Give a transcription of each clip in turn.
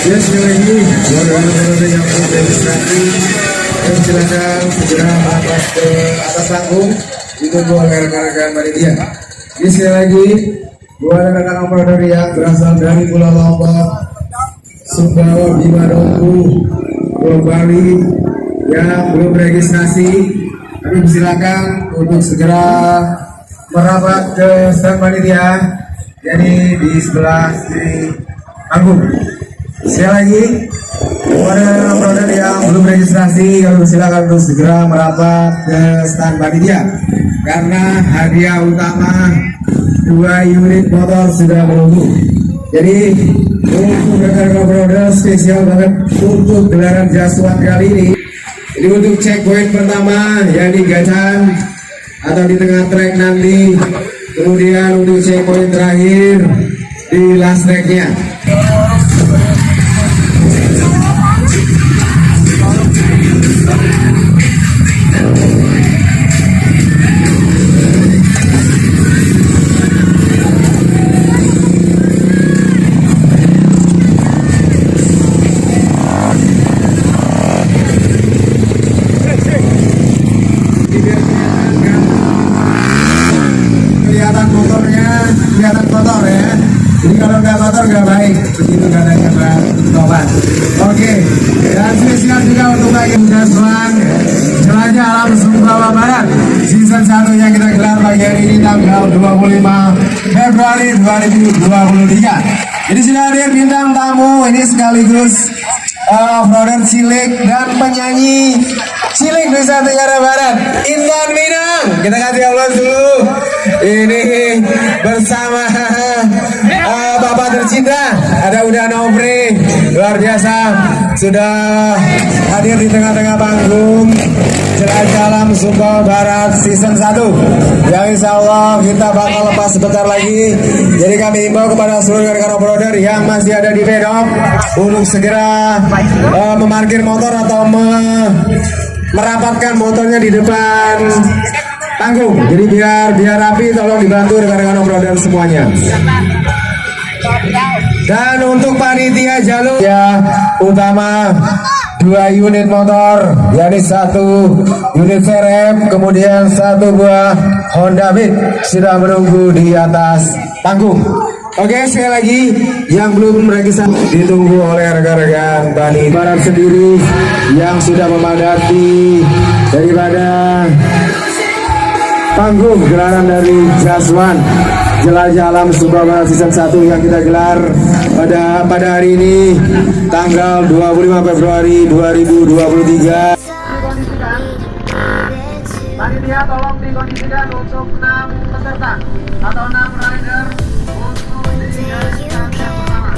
Ya sekali lagi juara yang berregistrasi silakan segera merapat ke atas panggung ditunggu oleh rekan-rekan panitia. Ini sekali lagi buat rekan-rekan operator yang berasal dari Pulau Lombok, Sumbawa, Bima, Dompu, Pulau Bali yang belum registrasi, kami silakan untuk segera merapat ke stand panitia, jadi di sebelah kiri panggung. Sekali lagi, buat operator yang belum registrasi, kami silakan untuk segera merapat ke stand panitia karena hadiah utama 2 unit motor sudah menunggu. Jadi untuk rekan-rekan operator spesial banget untuk gelaran Jaswan kali ini. Ini untuk checkpoint pertama yang di Gacan atau di tengah trek nanti, kemudian untuk checkpoint terakhir di last tracknya. Kelihatan kotor ya, jadi kalau nggak kotor nggak baik, begitu katanya Pak Topan. Oke, dan spesial juga untuk bagi Jaswan Jelajah Alam Sumbawa Barat season 1 yang kita gelar pagi hari ini tanggal 25 Februari 2023. Jadi sudah hadir bintang tamu ini sekaligus off-roader cilik dan penyanyi cilik Nusa Tenggara Barat, Intan Minang. Kita kasih aplaus dulu. Ini bersama Bapak tercinta ada Uda Nobri, luar biasa sudah hadir di tengah-tengah panggung Jelajah Alam Sumbawa Barat season 1 yang insya Allah kita bakal lepas sebentar lagi. Jadi kami himbau kepada seluruh rekan operator yang masih ada di pedok untuk segera memarkir motor atau merapatkan motornya di depan panggung. Jadi biar rapi, tolong dibantu rekan-rekan operator semuanya. Dan untuk panitia jalur ya utama 2 unit motor, yakni 1 unit VRM, kemudian 1 buah Honda Beat sudah menunggu di atas panggung. Oke, sekali lagi yang belum registrasi ditunggu oleh rekan-rekan Bani Barat sendiri yang sudah memadati daripada panggung gelaran dari Jaswan Jelajah Alam Sumbawa Barat season 1 yang kita gelar pada hari ini tanggal 25 Februari 2023. Panitia tolong dikondisikan untuk 6 peserta atau 6 rider untuk dijadikan yang pertama.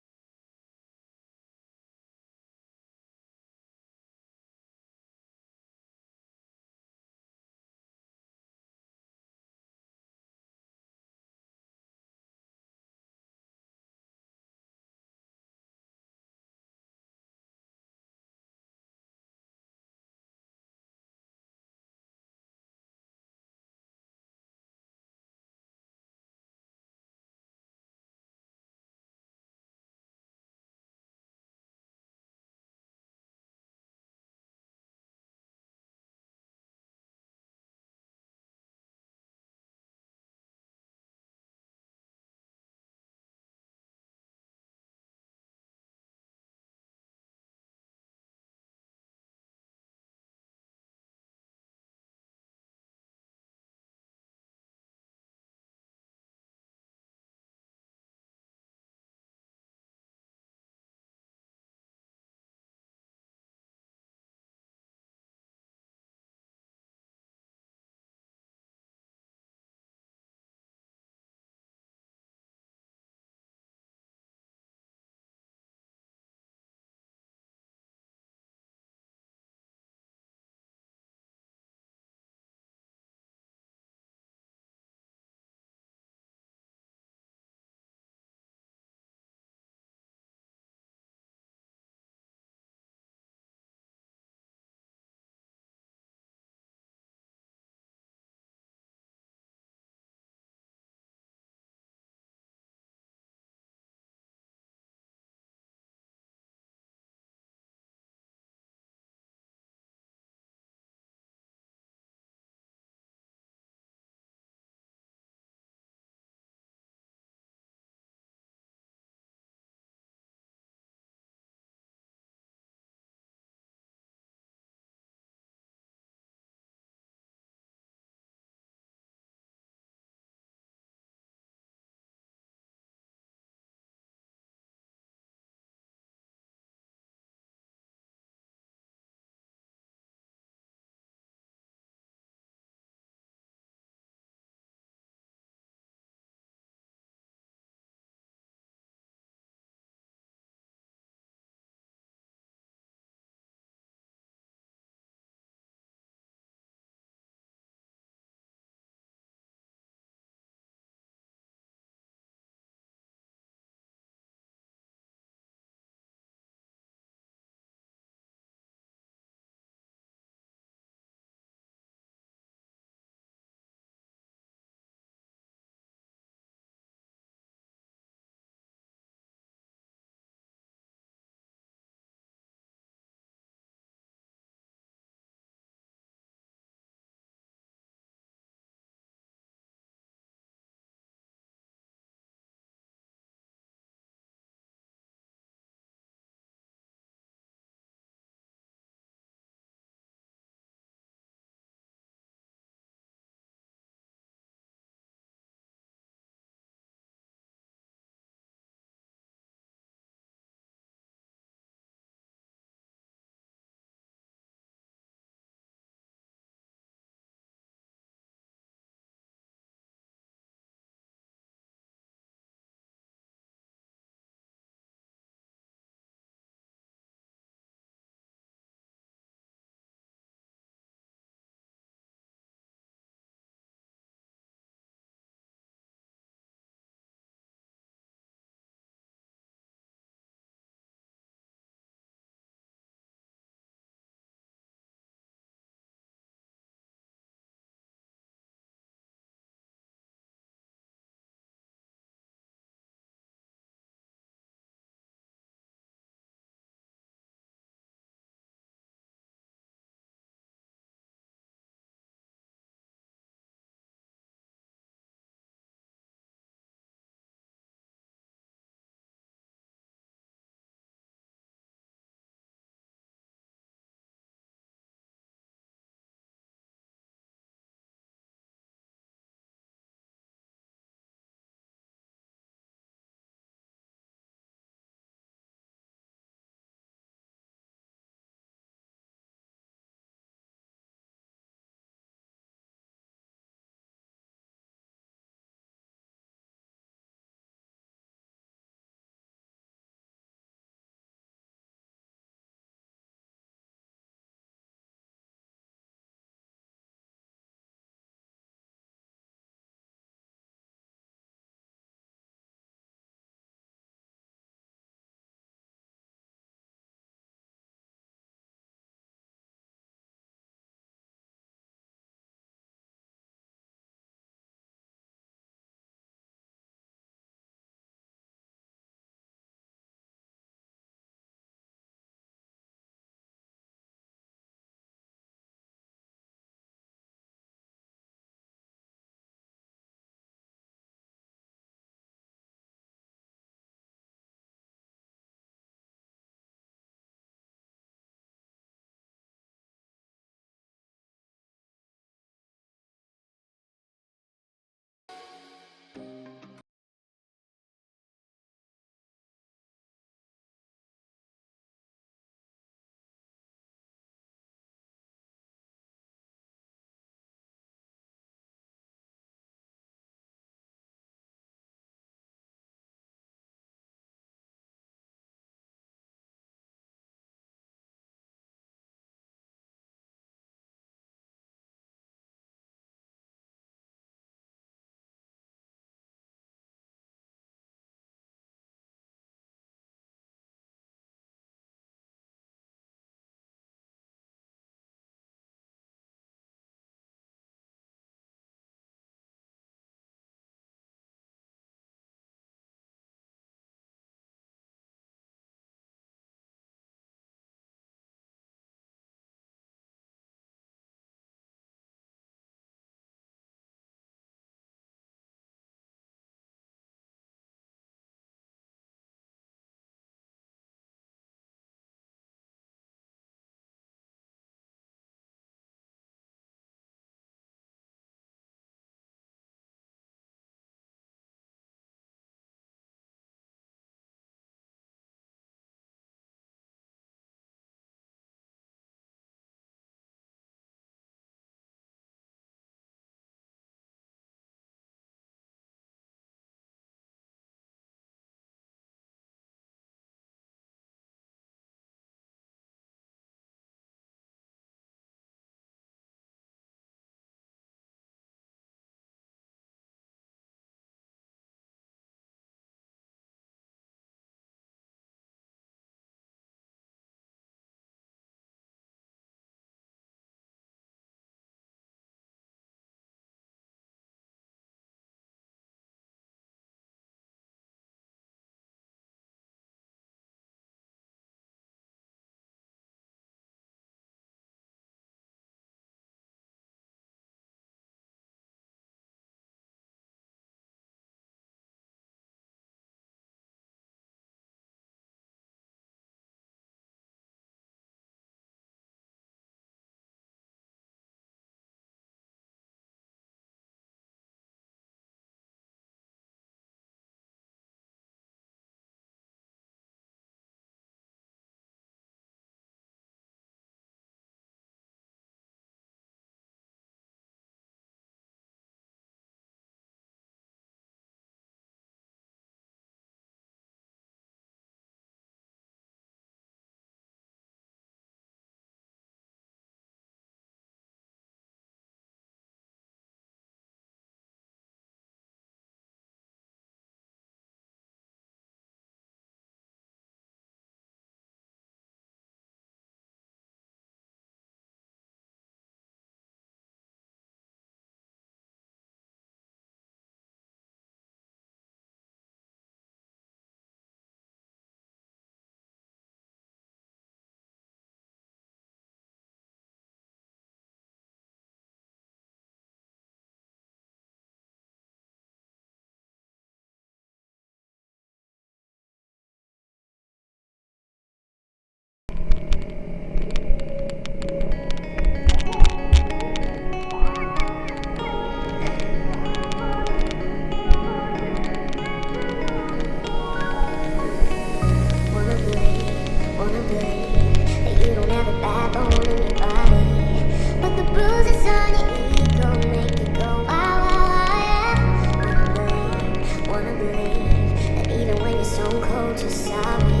that even when you're stone cold, you're sorry.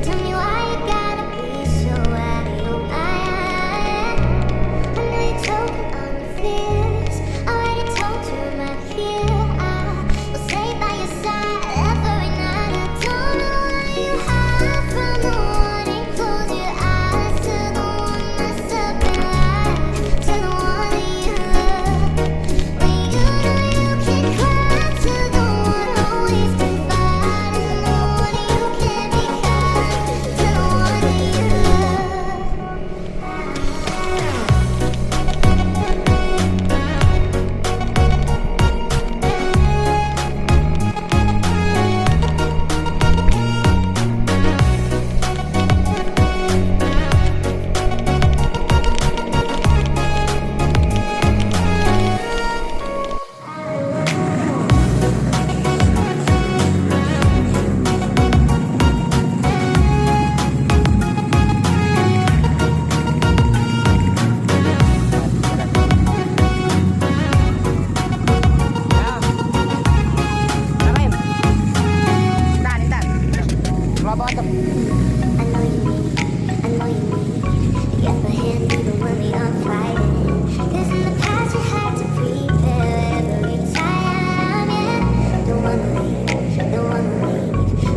Tell me why you gotta be so out of your mind. I know you're choking on your fears. Already told you I'm not here. I will stay by your side every night. I don't know why you hide from the warning. Close your eyes to the one that's up in life, to the one that you love. When you know you can cry to the one always confiding, the one you can be kind, to the one that you I know you need, the upper hand even when we are fighting. 'Cause in the past you had to prepare every time, yeah. Don't wanna leave,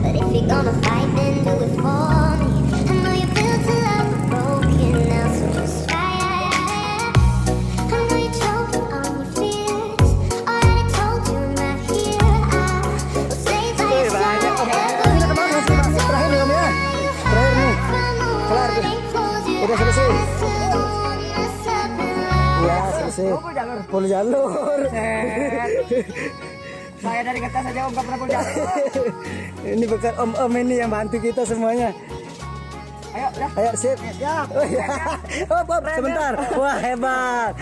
but if you're gonna fight, then do it for me. I know you're built to love the broken now, so just fight. I know you're choking on your fears. Already told you I'm not here. I will stay by your side every night. Udah selesai. Ya selesai. Full jalur. Saya dari kertas saja om, nggak pernah punya. Ini bukan om-om ini yang bantu kita semuanya. Ayo, ya. Ayo sip. Ya. Oh, ya. Oh, sebentar. Wah hebat.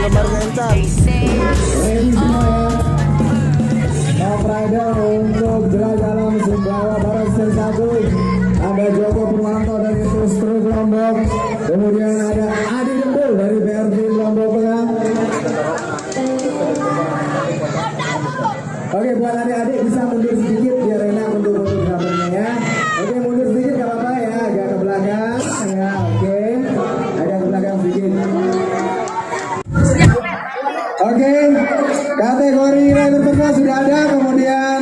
Penggemar mental. Top Rider untuk Jalan Sumbawa Barat Sel 1. Ada Joko Purwanto dari Truk Lombok. Kemudian ada Adi Dembul dari BRT Lombok Tengah. Oke, buat adik-adik bisa mundur sedikit biar enak untuk fotografernya ya. Oke, mundur sedikit gak apa-apa ya, agak ke belakang ya. Oke, agak ke belakang sedikit. Oke, kategori rider terkenal sudah ada, kemudian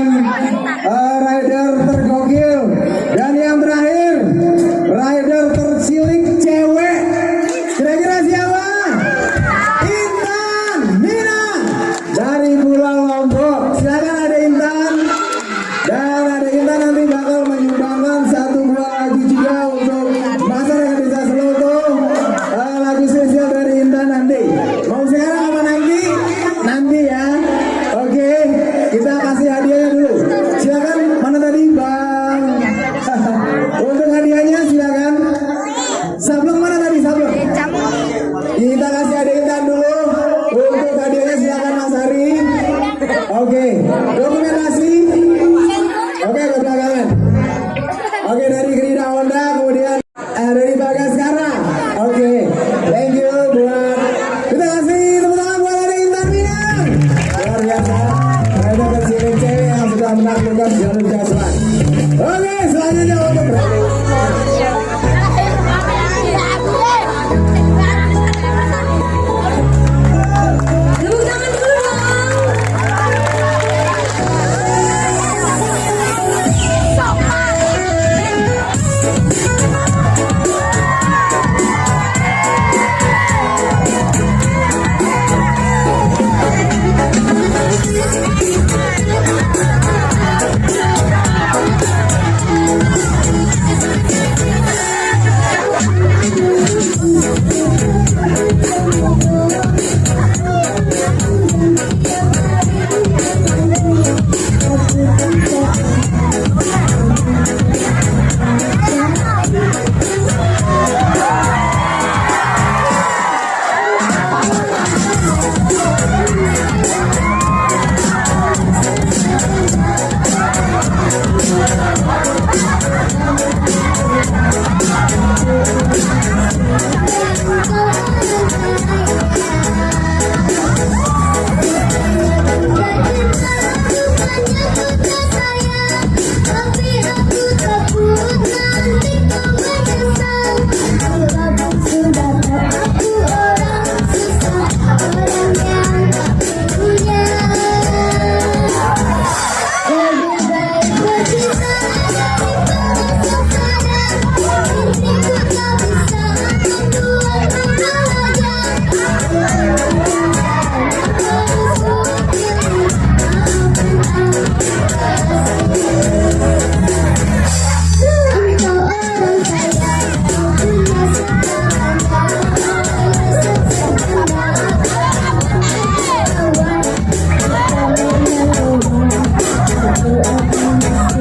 rider tergokil, dan yang terakhir rider tercilik cewek. Kira-kira siapa? Intan Nina dari Pulau Lombok. Silakan ada Intan dan ada Intan. menaklukkan jalur Jaswan. Oke, selanjutnya untuk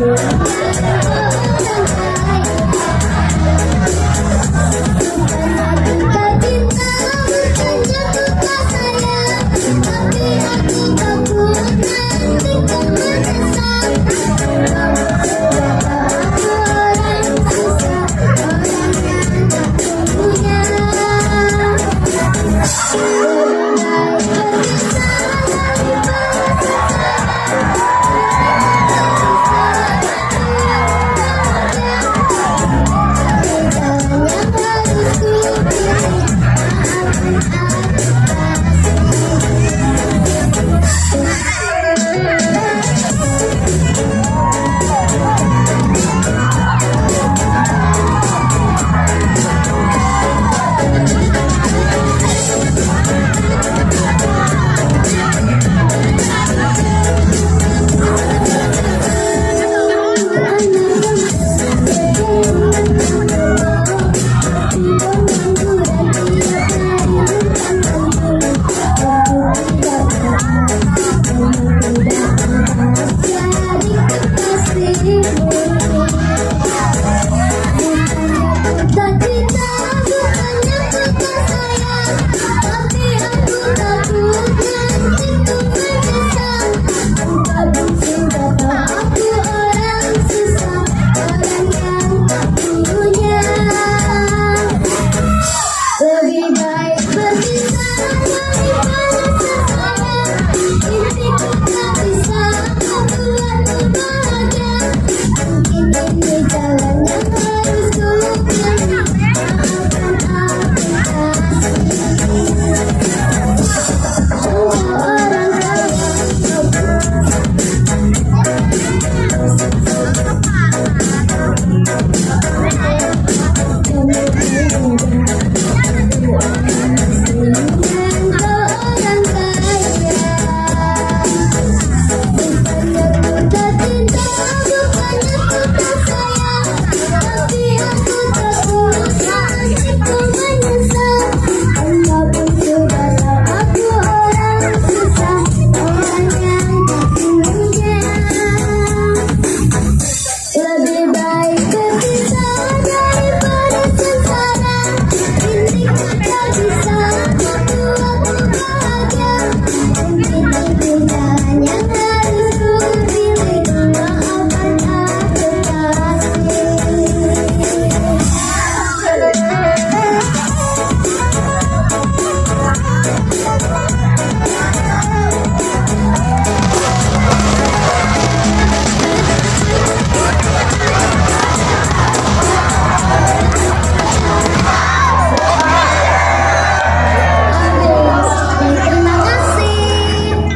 Yeah.